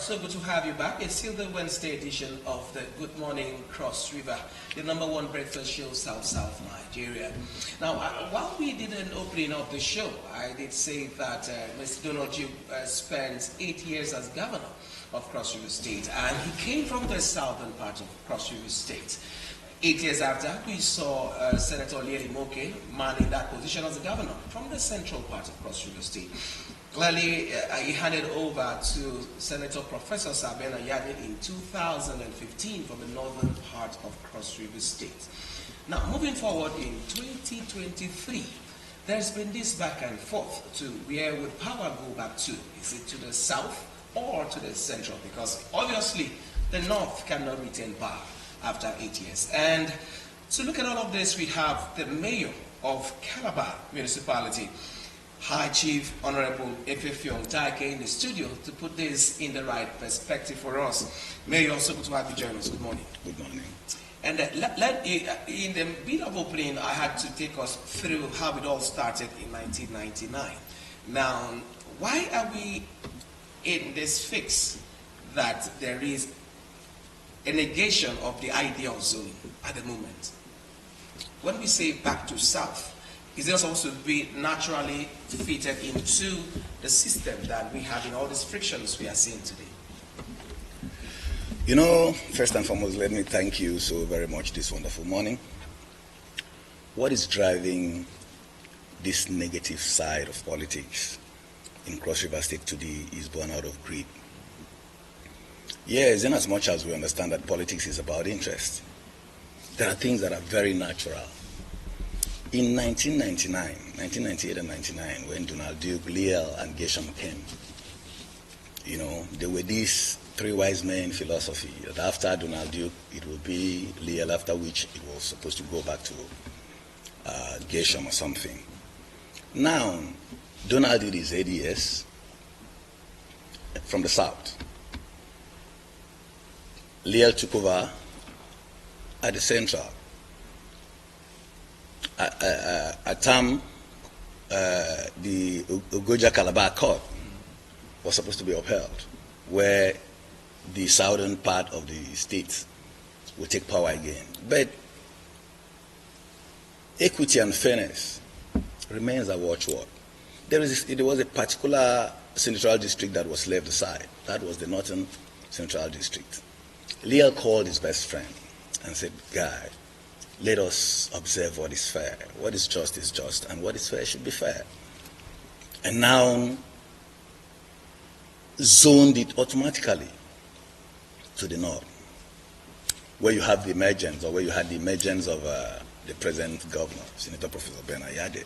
so good to have you back. It's still the Wednesday edition of the Good Morning Cross River, the #1 breakfast show, South Nigeria. Now, while we did an opening of the show, I did say that Mr. Donald Duke spent 8 years as governor of Cross River State, and he came from the southern part of Cross River State. 8 years after, we saw Senator Lieli Moke manning that position as a governor from the central part of Cross River State. Clearly, he handed over to Senator Professor Sabin Ayade in 2015 from the northern part of Cross River State. Now, moving forward in 2023, there's been this back and forth to where would power go back to? Is it to the south or to the central? Because obviously, the north cannot retain power after 8 years. And to look at all of this, we have the mayor of Calabar Municipality, High Chief Honorable Efefiong Taike, in the studio to put this in the right perspective for us. Mayor, also good to have you join us. Good morning. Good morning. And in the bit of opening, I had to take us through how it all started in 1999. Now, why are we in this fix that there is a negation of the idea of zoning at the moment? When we say back to south, is it supposed to be naturally fitted into the system that we have in all these frictions we are seeing today? You know, first and foremost, let me thank you so very much this wonderful morning. What is driving this negative side of politics in Cross River State today is born out of greed. Yes, in as much as we understand that politics is about interest, there are things that are very natural. In 1998 and 99, when Donald Duke, Liel, and Gesham came, you know, there were these three wise men philosophy that after Donald Duke, it will be Liel, after which it was supposed to go back to Gesham or something. Now, Donald did his ADS from the south. Liel took over at the central. At time, the Ugoja Calabar Accord was supposed to be upheld, where the southern part of the state will take power again. But equity and fairness remains a watchword. There was a particular senatorial district that was left aside. That was the Northern Central District. Liel called his best friend and said, "Guy, let us observe what is fair. What is just, and what is fair should be fair." And now zoned it automatically to the north, where you have the emergence, or where you had the emergence of the present governor, Senator Professor Ben Ayade.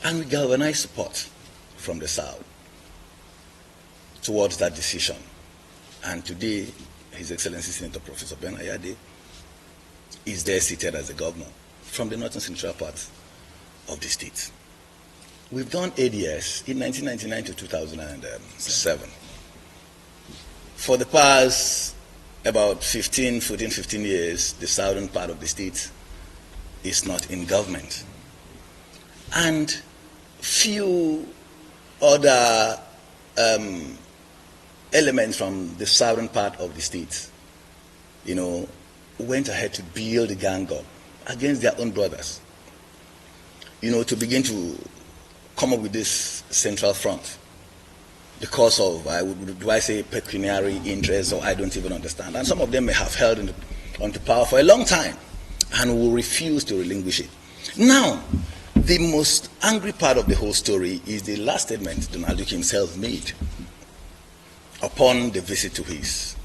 And we galvanized support from the south towards that decision. And today, His Excellency Senator Professor Ben Ayade is there seated as the governor from the northern central part of the state. We've done ADS in 1999 to 2007. For the past about 15 years, the southern part of the state is not in government. And few other elements from the southern part of the state, you know, went ahead to build a gang up against their own brothers, you know, to begin to come up with this central front because of, do I say pecuniary interests, or I don't even understand. And some of them may have held onto power for a long time and will refuse to relinquish it. Now, the most angry part of the whole story is the last statement Donald Duke himself made upon the visit to his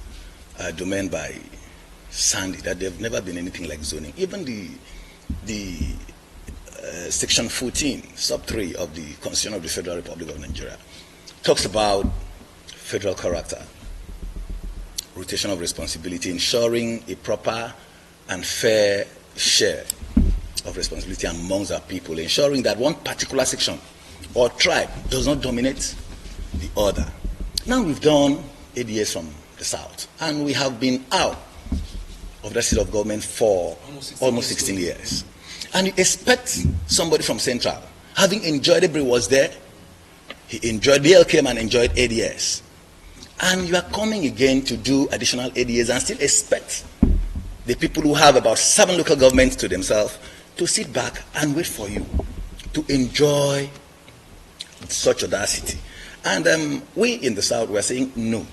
domain by Sandy, that there have never been anything like zoning. Even the section 14, sub 3 of the Constitution of the Federal Republic of Nigeria talks about federal character, rotation of responsibility, ensuring a proper and fair share of responsibility amongst our people, ensuring that one particular section or tribe does not dominate the other. Now we've done ADS from the south, and we have been out of that seat of government for almost 16 years. And you expect somebody from Central, having enjoyed, everybody was there, he enjoyed, BL came and enjoyed ADS. And you are coming again to do additional 8 years and still expect the people who have about 7 local governments to themselves to sit back and wait for you to enjoy such audacity. And we in the South were saying no.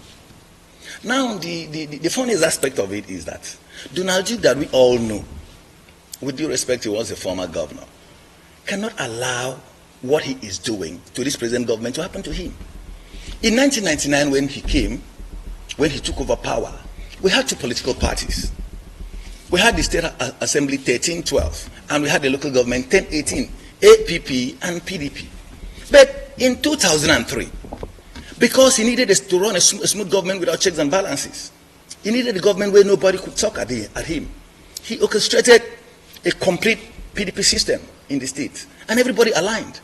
Now, the funniest aspect of it is that Donald Duke, that we all know, with due respect, he was a former governor, cannot allow what he is doing to this present government to happen to him. In 1999, when he took over power, we had 2 political parties. We had the State Assembly 13-12, and we had the local government 10-18, APP and PDP. But in 2003, because he needed to run a smooth government without checks and balances, he needed a government where nobody could talk at him. He orchestrated a complete PDP system in the state, and everybody aligned.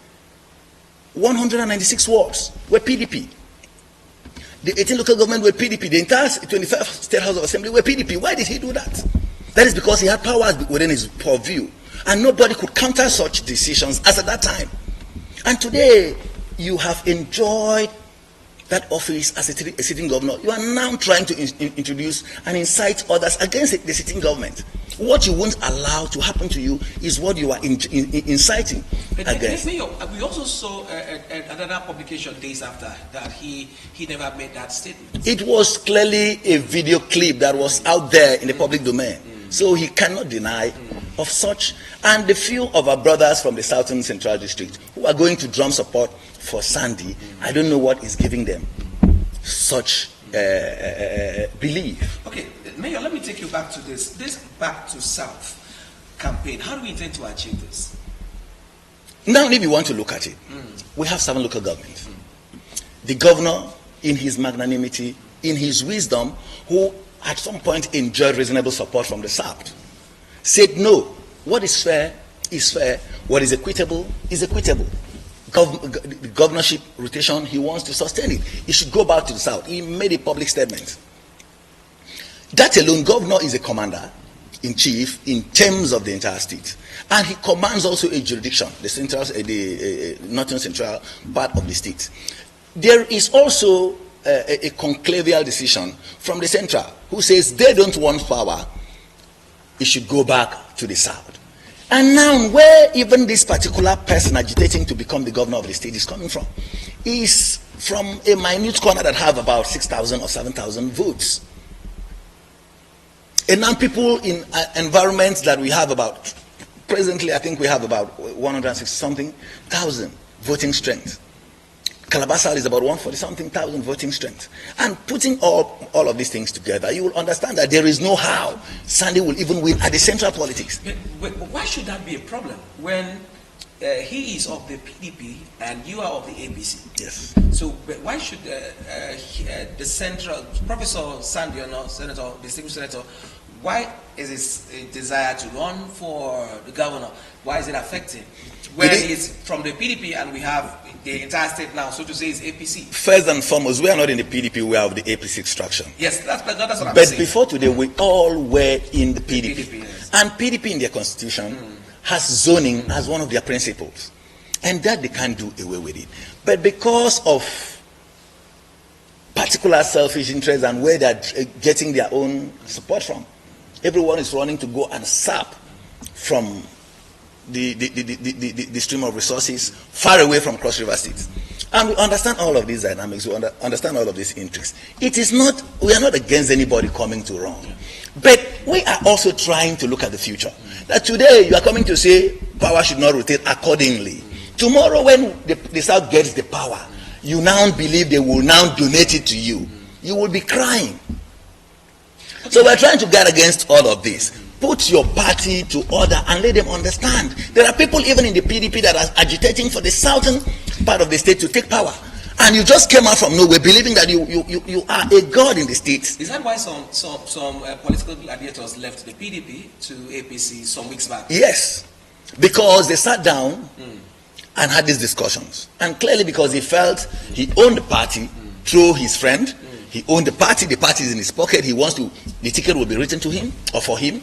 196 wards were PDP. The 18 local government were PDP. The entire 25 State House of Assembly were PDP. Why did he do that? That is because he had powers within his purview, and nobody could counter such decisions as at that time. And today, you have enjoyed that office as a sitting governor. You are now trying to introduce and incite others against the sitting government. What you won't allow to happen to you is what you are inciting against. We also saw another publication days after that he never made that statement. It was clearly a video clip that was out there in the public domain. So he cannot deny of such. And the few of our brothers from the Southern Central District who are going to drum support for Sandy, I don't know what is giving them such belief. Okay, Mayor, let me take you back to this Back to South campaign. How do we intend to achieve this? Now, if you want to look at it, we have 7 local governments. The governor, in his magnanimity, in his wisdom, who at some point enjoyed reasonable support from the South, said no, what is fair is fair, what is equitable is equitable. The governorship rotation, he wants to sustain it. He should go back to the South. He made a public statement. That alone, governor is a commander-in-chief in terms of the entire state. And he commands also a jurisdiction, the northern central part of the state. There is also a conclavial decision from the central who says they don't want power, it should go back to the South. And now where even this particular person agitating to become the governor of the state is coming from is from a minute corner that have about 6,000 or 7,000 votes. And now people in environments that we have about, presently I think we have about 160-something thousand voting strength. Calabar South is about 140-something thousand voting strength. And putting all of these things together, you will understand that there is no how Sandy will even win at the central politics. But why should that be a problem when he is of the PDP and you are of the APC? Yes. So why should the central, Professor Sandy, or no, Senator, distinguished Senator, why is his desire to run for the governor, why is it affecting? Where he's from the PDP and we have the entire state now, so to say, is APC. First and foremost, we are not in the PDP, we are of the APC extraction. Yes, that's what I'm saying. But before today, we all were in the PDP. Yes. And PDP in their constitution has zoning as one of their principles. And that they can't do away with it. But because of particular selfish interests and where they're getting their own support from, everyone is running to go and sap from the stream of resources far away from Cross River State. And we understand all of these dynamics, we understand all of these intrigues. It is not, we are not against anybody coming to wrong. But we are also trying to look at the future. That today you are coming to say power should not rotate accordingly. Tomorrow when the South gets the power, you now believe they will now donate it to you. You will be crying. So we're trying to guard against all of this. Put your party to order and let them understand. There are people even in the PDP that are agitating for the southern part of the state to take power. And you just came out from nowhere believing that you are a god in the state. Is that why some political gladiators left the PDP to APC some weeks back? Yes. Because they sat down and had these discussions. And clearly because he felt he owned the party through his friend. He owned the party is in his pocket. He wants to, the ticket will be written to him or for him.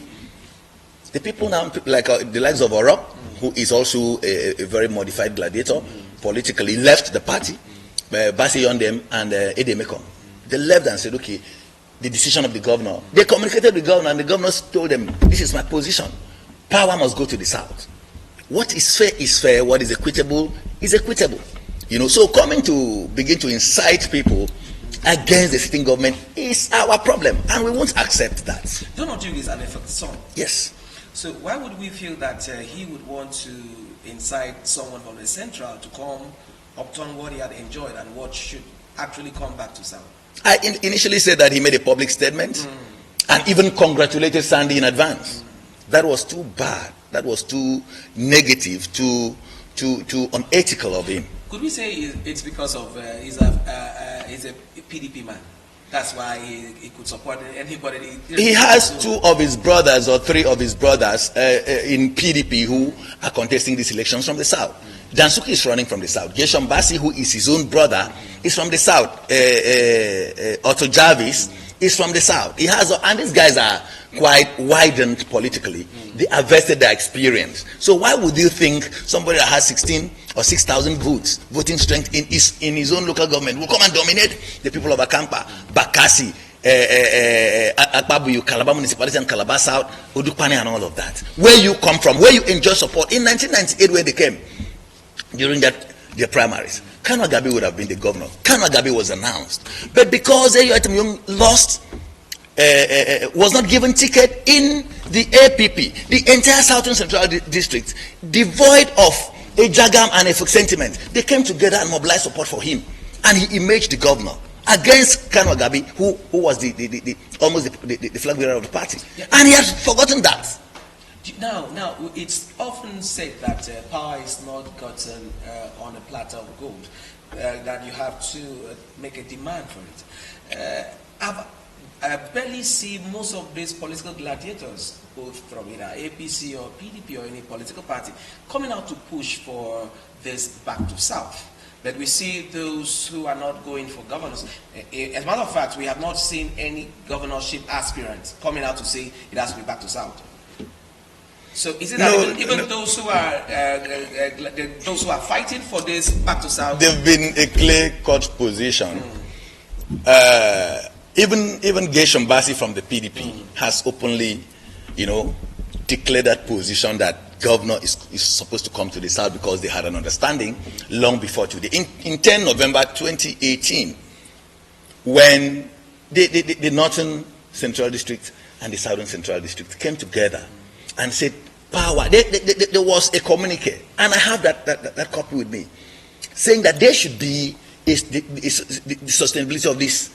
The people now, like the likes of Orok, who is also a very modified gladiator, politically left the party, Basi Yondem and Edemekom. They left and said, okay, the decision of the governor. They communicated with the governor, and the governor told them, this is my position. Power must go to the south. What is fair, what is equitable is equitable. So coming to begin to incite people against the sitting government is our problem, and we won't accept that. Donald Duke is an effective son. Yes. So why would we feel that he would want to incite someone from the central to come upturn what he had enjoyed and what should actually come back to South? I initially said that he made a public statement and even congratulated Sandy in advance. That was too bad. That was too negative, too unethical of him. Could we say it's because of he's a PDP man? That's why he could support anybody. He has 2 of his brothers or 3 of his brothers in PDP who are contesting these elections from the south. Dansuki is running from the south. Gershom Bassey, who is his own brother, is from the south. Otto Jarvis is from the south. He has, and these guys are quite widened politically. They have vested their experience. So why would you think somebody that has 16 or 6,000 voting strength in his own local government will come and dominate the people of Akampa, Bakassi, Akpabuyu, Calabar Municipality and Calabar South, Odukwane and all of that? Where you come from, where you enjoy support. In 1998 when they came, during their primaries, Kanu Agabi would have been the governor. Kanu Agabi was announced. But because Ayo Young lost, was not given ticket in the APP, the entire Southern Central District, devoid of a Jagam and a folk sentiment, they came together and mobilized support for him. And he emerged the governor against Kanu Agabi, who was almost the flag bearer of the party. Yeah. And he had forgotten that. Now, it's often said that power is not gotten on a platter of gold, that you have to make a demand for it. I barely see most of these political gladiators, both from either APC or PDP or any political party, coming out to push for this back to South. But we see those who are not going for governors. As a matter of fact, we have not seen any governorship aspirants coming out to say it has to be back to South. So is it that even those who are fighting for this back to South? They've been a clear-cut position. Even Gershom Bassey from the PDP has openly, declared that position that governor is supposed to come to the south because they had an understanding long before today. In 10 November 2018, when the Northern Central District and the Southern Central District came together and said, power, there was a communique, and I have that copy with me, saying that there should be the sustainability of this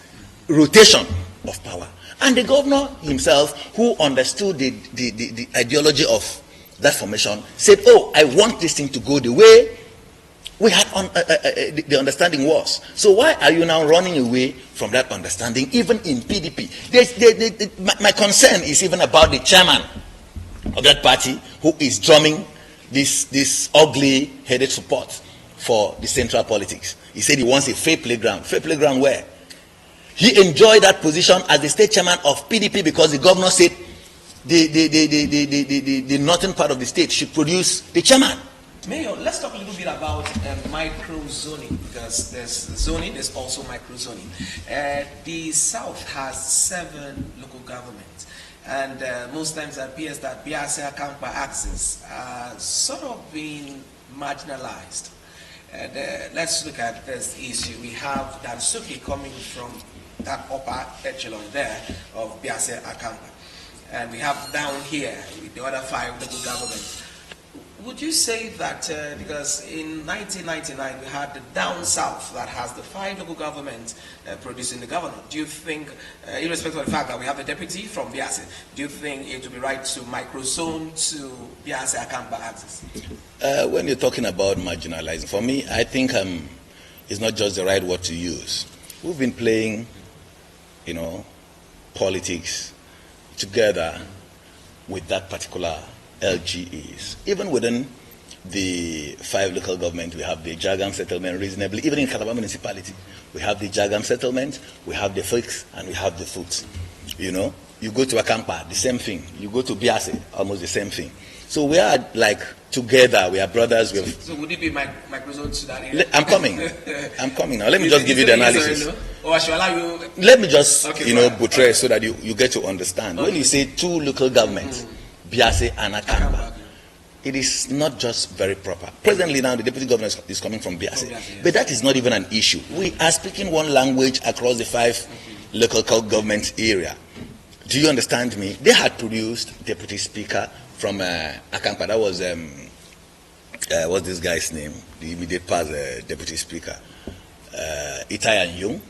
rotation of power. And the governor himself, who understood the ideology of that formation, said, oh, I want this thing to go the way we had the understanding was. So why are you now running away from that understanding, even in PDP? My concern is even about the chairman of that party, who is drumming this ugly-headed support for the central politics. He said he wants a fair playground. Fair playground where? He enjoyed that position as the state chairman of PDP because the governor said the northern part of the state should produce the chairman. Mayor, let's talk a little bit about micro-zoning, because there's zoning, there's also micro-zoning. The South has 7 local governments. And most times it appears that Biase Akampa axis are sort of being marginalized. Let's look at this issue. We have Dansuki coming from that upper echelon there of Biase Akampa. And we have down here with the other 5 local governments. Would you say that, because in 1999 we had the down south that has the 5 local governments producing the governor, do you think, irrespective of the fact that we have the deputy from Biase, do you think it would be right to microzone to Biase Akampa axis? When you're talking about marginalizing, for me, I think it's not just the right word to use. We've been playing, politics together with that particular LGEs. Even within the 5 local governments, we have the Jagam settlement reasonably. Even in Calabar Municipality, we have the Jagam settlement, we have the Folks, and we have the Foots. You go to Akampa, the same thing. You go to Biase, almost the same thing. So we are like together. We are brothers. So would it be microzone to that area? I'm coming. I'm coming now. Let me just give you the analysis. Or I should allow you. Let me just, buttress so that you get to understand. Okay. When you say two local governments, Biase and Akamba, it is not just very proper. Presently now, the deputy governor is coming from Biase. Yes. But that is not even an issue. We are speaking one language across the 5 local government area. Do you understand me? They had produced deputy speaker from Akampa. That was, what's this guy's name? The immediate past deputy speaker, Itai Young.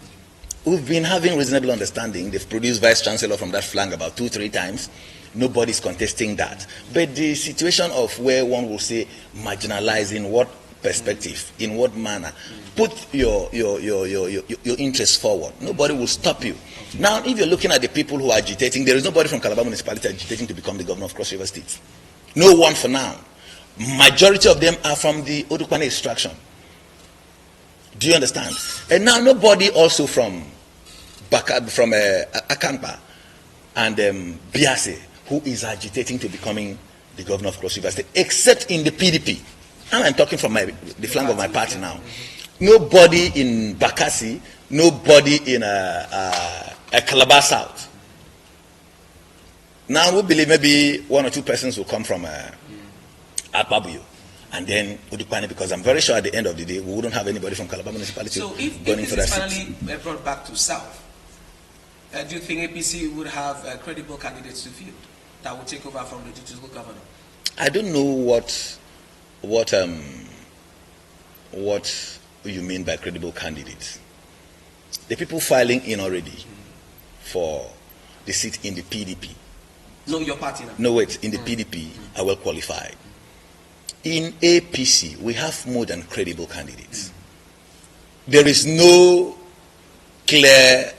We've been having reasonable understanding. They've produced vice chancellor from that flank about 2-3 times. Nobody's contesting that. But the situation of where one will say marginalize, in what perspective, in what manner, put your interests forward. Nobody will stop you. Now, if you're looking at the people who are agitating, there is nobody from Calabar municipality agitating to become the governor of Cross River State. No one for now. Majority of them are from the Odukwane extraction. Do you understand? And now nobody also from Akampa and Biase who is agitating to becoming the governor of Cross River State, except in the PDP. And I'm talking from the flank of my party now. Nobody in Bakassi, nobody in Calabar South. Now we believe maybe 1 or 2 persons will come from Akpabuyo and then Odukwane, because I'm very sure at the end of the day we wouldn't have anybody from Calabar municipality. So if this is finally brought back to South, do you think APC would have credible candidates to field that would take over from the digital governor? I don't know what you mean by credible candidates. The people filing in already for the seat in the PDP. No, your party now. No, wait, in the PDP are well qualified. In APC, we have more than credible candidates. There is no clear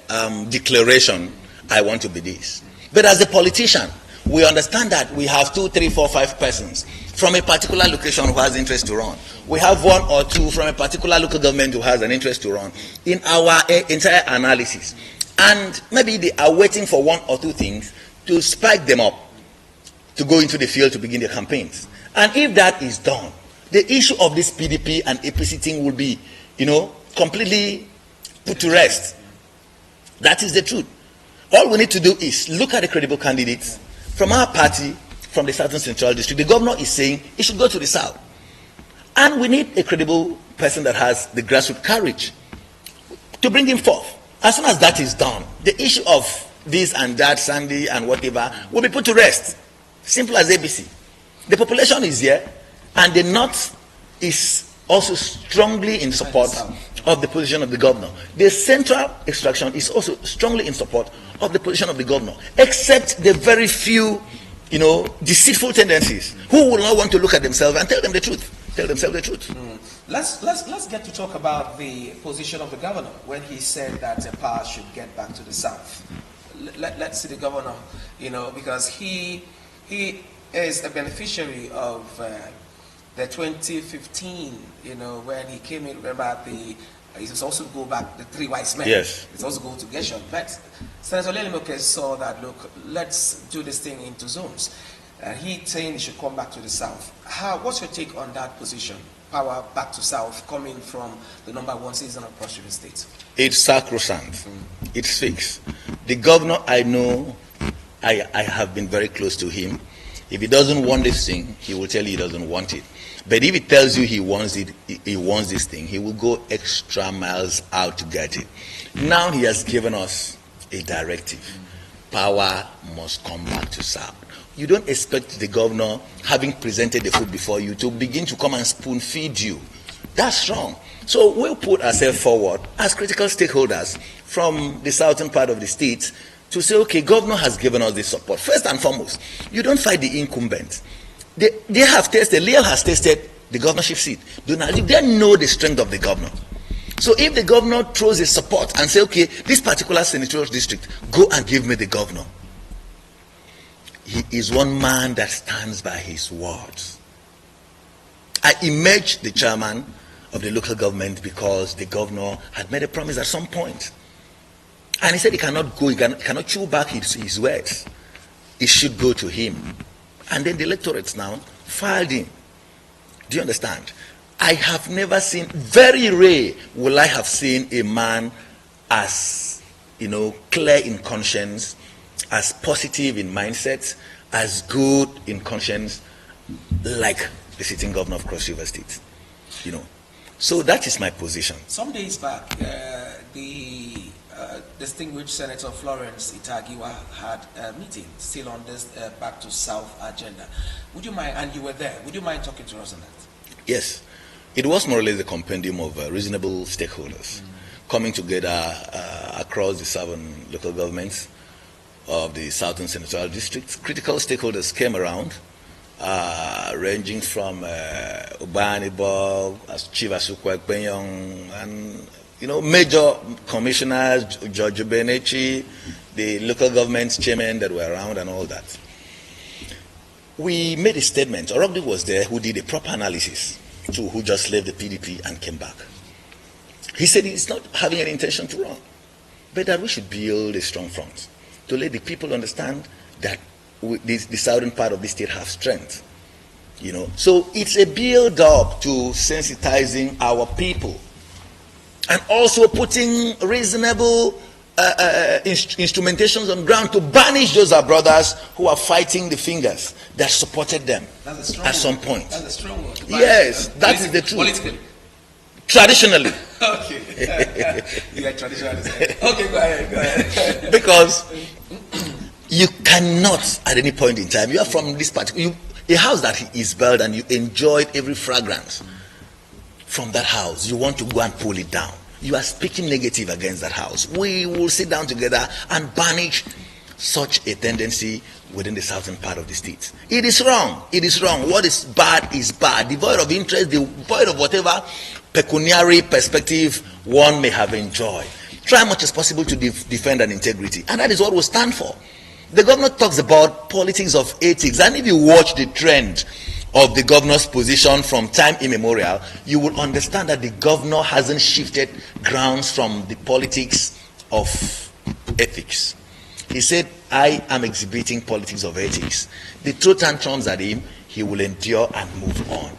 declaration, I want to be this. But as a politician, we understand that we have 2, 3, 4, 5 persons from a particular location who has interest to run. We have 1 or 2 from a particular local government who has an interest to run in our entire analysis. And maybe they are waiting for 1 or 2 things to spike them up to go into the field to begin their campaigns. And if that is done, the issue of this PDP and APC thing will be, completely put to rest. That is the truth. All we need to do is look at the credible candidates from our party, from the Southern Central District. The governor is saying he should go to the South. And we need a credible person that has the grassroots courage to bring him forth. As soon as that is done, the issue of this and that, Sandy and whatever, will be put to rest. Simple as ABC. The population is here, and the North is also strongly in support of the position of the governor. The central extraction is also strongly in support of the position of the governor, except the very few, deceitful tendencies who will not want to look at themselves and tell them the truth. Tell themselves the truth. Let's get to talk about the position of the governor when he said that the power should get back to the South. Let's see the governor, because he is a beneficiary of the 2015, when he came in. Remember it's also go back the 3 wise men. Yes. It's also go to Geshem. But Senator Lelimoke saw that, look, let's do this thing into zones. He's saying he should come back to the South. What's your take on that position? Power back to South coming from the #1 citizen of Cross River State. It's sacrosanct. It's fixed. The governor, I know, I have been very close to him. If he doesn't want this thing, he will tell you he doesn't want it. But if he tells you he wants it, he wants this thing, he will go extra miles out to get it. Now he has given us a directive. Power must come back to South. You don't expect the governor, having presented the food before you, to begin to come and spoon feed you. That's wrong. So we'll put ourselves forward as critical stakeholders from the southern part of the state to say, okay, governor has given us this support. First and foremost, you don't fight the incumbent. They have tested, Leal has tested the governorship seat. They know the strength of the governor. So if the governor throws his support and say, okay, this particular senatorial district, go and give me the governor. He is one man that stands by his words. I imaged the chairman of the local government because the governor had made a promise at some point. And he said he cannot go, he cannot chew back his words. It should go to him. And then the electorates now filed in. Do you understand? I have never seen, very rare will I have seen a man as, clear in conscience, as positive in mindset, as good in conscience, like the sitting governor of Cross River State. So that is my position. Some days back, the distinguished Senator Florence Itagiwa had a meeting still on this Back to South agenda. Would you mind, and you were there, would you mind talking to us on that? Yes. It was more or less a compendium of reasonable stakeholders coming together across the 7 local governments of the Southern Senatorial District. Critical stakeholders came around, ranging from Obanibog, Chief Asukwa Ekpenyong, and major commissioners, George Benechi, the local government chairmen that were around and all that. We made a statement. Orogdi was there, who did a proper analysis, who just left the PDP and came back. He said he's not having any intention to run, but that we should build a strong front to let the people understand that the southern part of the state have strength. So it's a build-up to sensitizing our people and also putting reasonable instrumentations on ground to banish those our brothers who are fighting the fingers that supported them at some point. That's a strong word. Yes, that is the truth. Politically. Traditionally. Okay. You are traditionalist. Okay, go ahead. Because you cannot, at any point in time, you are from this particular, a house that is built and you enjoyed every fragrance from that house, you want to go and pull it down. You are speaking negative against that house. We will sit down together and banish such a tendency within the southern part of the state. It is wrong. It is wrong. What is bad is bad. Devoid of interest, devoid of whatever pecuniary perspective one may have enjoyed. Try as much as possible to defend an integrity. And that is what we stand for. The governor talks about politics of ethics. And if you watch the trend of the governor's position from time immemorial, you will understand that the governor hasn't shifted grounds from the politics of ethics. He said, I am exhibiting politics of ethics. The throw tantrums at him, he will endure and move on.